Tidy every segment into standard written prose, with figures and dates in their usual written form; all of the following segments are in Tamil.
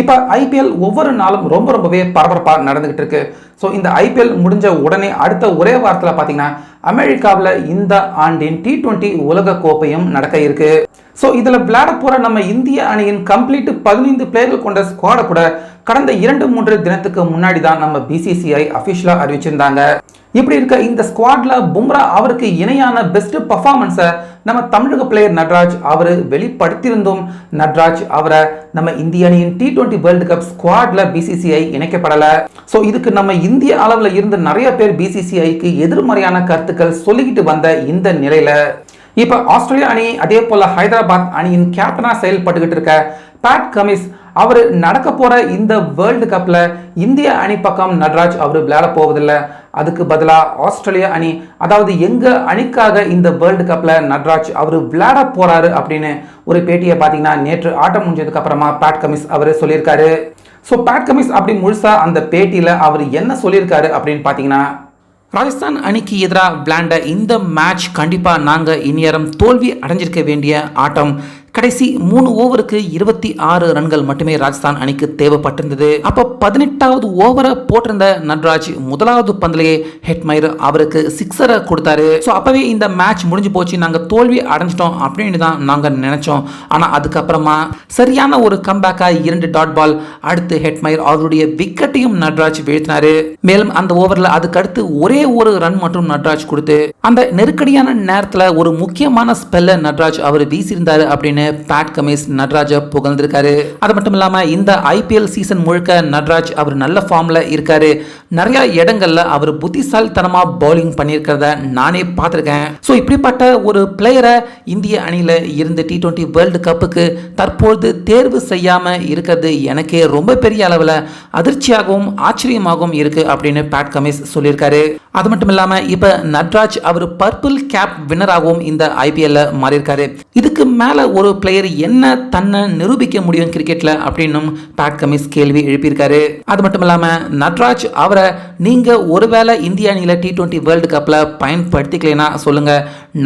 இப்போ ஐபிஎல் ஒவ்வொரு நாளும் ரொம்பவே பரபரப்பாக நடந்துகிட்டு இருக்கு. ஸோ இந்த ஐபிஎல் முடிஞ்ச உடனே அடுத்த ஒரே வாரத்தில் பார்த்தீங்கன்னா அமெரிக்காவில் இந்த ஆண்டின் T20 உலக கோப்பையும் நடக்க இருக்கு. ஸோ இதில் விளையாட போகிற நம்ம இந்திய அணியின் கம்ப்ளீட் 15 பிளேயர்கள் கொண்ட ஸ்குவாடை கூட கடந்த 2-3 தினத்துக்கு முன்னாடி தான் நம்ம பிசிசிஐ அஃபிஷியலாக அறிவிச்சிருந்தாங்க. இப்படி இருக்க இந்த ஸ்குவாட்ல பும்ரா அவருக்கு இணையான பெஸ்ட் பர்ஃபார்மன்ஸை நம்ம தமிழக பிளேயர் நட்ராஜ் அவர் வெளிப்படுத்தியிருந்தும் நட்ராஜ் அவரை நம்ம இந்திய அணியின் T20 வேர்ல்டு கப் ஸ்குவாட்ல பிசிசிஐ இணைக்கப்படலை. ஸோ இதுக்கு நம்ம இந்திய அளவில் இருந்து நிறைய பேர் பிசிசிஐக்கு எதிர்மறையான கருத்துக்கள் சொல்லிக்கிட்டு வந்த இந்த நிலையில இப்போ ஆஸ்திரேலியா அணி அதே போல ஹைதராபாத் அணியின் கேப்டனா செயல்பட்டுக்கிட்டு இருக்க பேட் கமின்ஸ் அவர் நடக்க போற இந்த வேர்ல்டு கப்ல இந்திய அணி பக்கம் நட்ராஜ் அவர் விளையாட போவதில்லை. அதுக்கு பதிலாக ஆஸ்திரேலியா அணி, அதாவது எங்க அணிக்காக இந்த வேர்ல்டு கப்ல நட்ராஜ் அவர் விளையாட போறாரு அப்படின்னு ஒரு பேட்டியை பார்த்தீங்கன்னா நேற்று ஆட்டம் முடிஞ்சதுக்கு அப்புறமா பேட் கமின்ஸ் அவர் சொல்லியிருக்காரு. ஸோ பேட் கமின்ஸ் அப்படி முழுசா அந்த பேட்டியில அவர் என்ன சொல்லியிருக்காரு அப்படின்னு பார்த்தீங்கன்னா, ராஜஸ்தான் அணிக்கு எதிராக விளையாண்ட இந்த மேட்ச் கண்டிப்பாக நாங்கள் இந்நேரம் தோல்வி அடைஞ்சிருக்க வேண்டிய ஆட்டம். கடைசி 3 ஓவருக்கு 26 ரன்கள் மட்டுமே ராஜஸ்தான் அணிக்கு தேவைப்பட்டிருந்தது. அப்போ 18வது ஓவரை போட்டிருந்த நட்ராஜ் முதலாவது பந்திலேயே ஹெட்மயர் அவருக்கு சிக்ஸரை கொடுத்தாரு. ஸோ அப்பவே இந்த மேட்ச் முடிஞ்சு போச்சு, நாங்கள் தோல்வி அடைஞ்சிட்டோம் அப்படின்னு தான் நாங்கள் நினைச்சோம். ஆனால் அதுக்கப்புறமா சரியான ஒரு கம்பேக்காக 2 டாட் பால் அடுத்து ஹெட்மயர் அவருடைய விக்கெட்டையும் நட்ராஜ் வீழ்த்தினாரு. மேலும் அந்த ஓவரில் அதுக்கு அடுத்து ஒரே ஒரு ரன் மட்டும் நட்ராஜ் கொடுத்து அந்த நெருக்கடியான நேரத்தில் ஒரு முக்கியமான ஸ்பெல்ல நட்ராஜ் அவர் வீசியிருந்தாரு அப்படின்னு பேட் கமின்ஸ் நட்ராஜை புகழ்ந்திருக்காரு. அது மட்டும் இல்லாம இந்த ஐபிஎல் சீசன் முழுக்க நட்ராஜ் அவர் நல்ல ஃபார்ம்ல இருக்காரு. நிறைய இடங்கள்ல அவர் புத்திசாலித்தனமா பவுலிங் பண்ணியிருக்கிறத நானே பார்த்திருக்கேன். ஸோ இப்படிப்பட்ட ஒரு பிளேயரை இந்திய அணியில இருந்து T20 வேர்ல்டு கப்புக்கு தற்போது தேர்வு செய்யாம இருக்கிறது எனக்கே ரொம்ப பெரிய அளவில் அதிர்ச்சியாகவும் ஆச்சரியமாகவும் இருக்கு அப்படின்னு பேட் கமின்ஸ் சொல்லியிருக்காரு. அது மட்டும் இல்லாம இப்ப நட்ராஜ் அவர் பர்பிள் கேப் வின்னராகவும் இந்த ஐபிஎல்ல மாறியிருக்காரு. இதுக்கு மேல ஒரு பிளேயர் என்ன தன்னை நிரூபிக்க முடியும் கிரிக்கெட்ல அப்படின்னு பேட் கமின்ஸ் கேள்வி எழுப்பியிருக்காரு. அது மட்டும் இல்லாம நட்ராஜ் அவரை நீங்க ஒருவேளை இந்திய அணியில T20 வேர்ல்டு கப்ல பயன்படுத்திக்கலைன்னா சொல்லுங்க,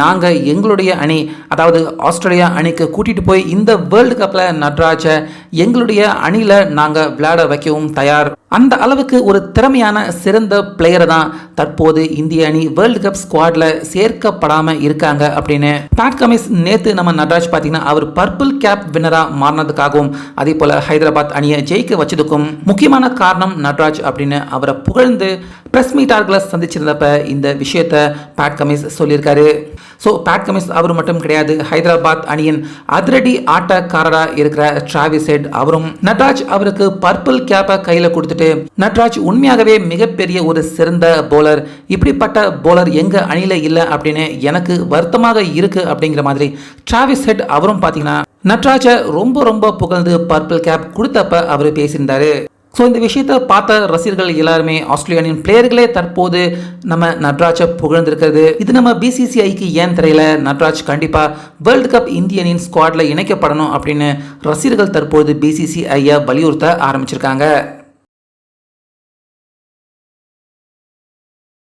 நாங்க எங்களுடைய அணி, அதாவது ஆஸ்திரேலியா அணிக்கு கூட்டிட்டு போய் இந்த வேர்ல்டு கப்ல நட்ராஜை எங்களுடைய அணியில நாங்க விளையாட வைக்கவும் தயார். அந்த அளவுக்கு ஒரு திறமையான சிறந்த பிளேயரை தான் தற்போது இந்திய அணி வேர்ல்டு கப் ஸ்குவாட்ல சேர்க்கப்படாம இருக்காங்க அப்படின்னு பேட் கமின்ஸ் நேத்து நம்ம நட்ராஜ் பார்த்தீங்கன்னா அவர் பர்பிள் கேப் வின்னரா மாறினதுக்காகவும் அதே போல ஹைதராபாத் அணியை ஜெயிக்க வச்சதுக்கும் முக்கியமான காரணம் நட்ராஜ் அப்படின்னு அவரை புகழ்ந்து பிரஸ் மீட்டார்களை சந்திச்சிருந்தப்ப இந்த விஷயத்தை பேட் கமின்ஸ் சொல்லியிருக்காரு. ஸோ பேட் கமின்ஸ் அவர் மட்டும் கிடையாது, ஹைதராபாத் அணியின் அதிரடி ஆட்டக்காரராக இருக்கிற டிராவிஸ் ஹெட் அவரும் நட்ராஜ் அவருக்கு பர்பிள் கேப்பை கையில கொடுத்துட்டு, நட்ராஜ் உண்மையாகவே மிகப்பெரிய ஒரு சிறந்த போலர், இப்படிப்பட்ட போலர் எங்க அணியில இல்லை அப்படின்னு எனக்கு வருத்தமாக இருக்கு அப்படிங்கிற மாதிரி டிராவிஸ் ஹெட் அவரும் பார்த்தீங்கன்னா நட்ராஜை ரொம்ப புகழ்ந்து பர்பிள் கேப் கொடுத்தப்ப அவர் பேசியிருந்தாரு. ஸோ இந்த விஷயத்தை பார்த்த ரசிகர்கள் எல்லாருமே ஆஸ்திரேலியாவின் பிளேயர்களே தற்போது நம்ம நட்ராஜை புகழ்ந்திருக்கிறது. இது நம்ம பிசிசிஐக்கு ஏன் தெரியல, நட்ராஜ் கண்டிப்பாக வேர்ல்டு கப் இந்திய அணியின் ஸ்குவாட்ல இணைக்கப்படணும் அப்படின்னு ரசிகர்கள் தற்போது பிசிசிஐயை வலியுறுத்த ஆரம்பிச்சிருக்காங்க.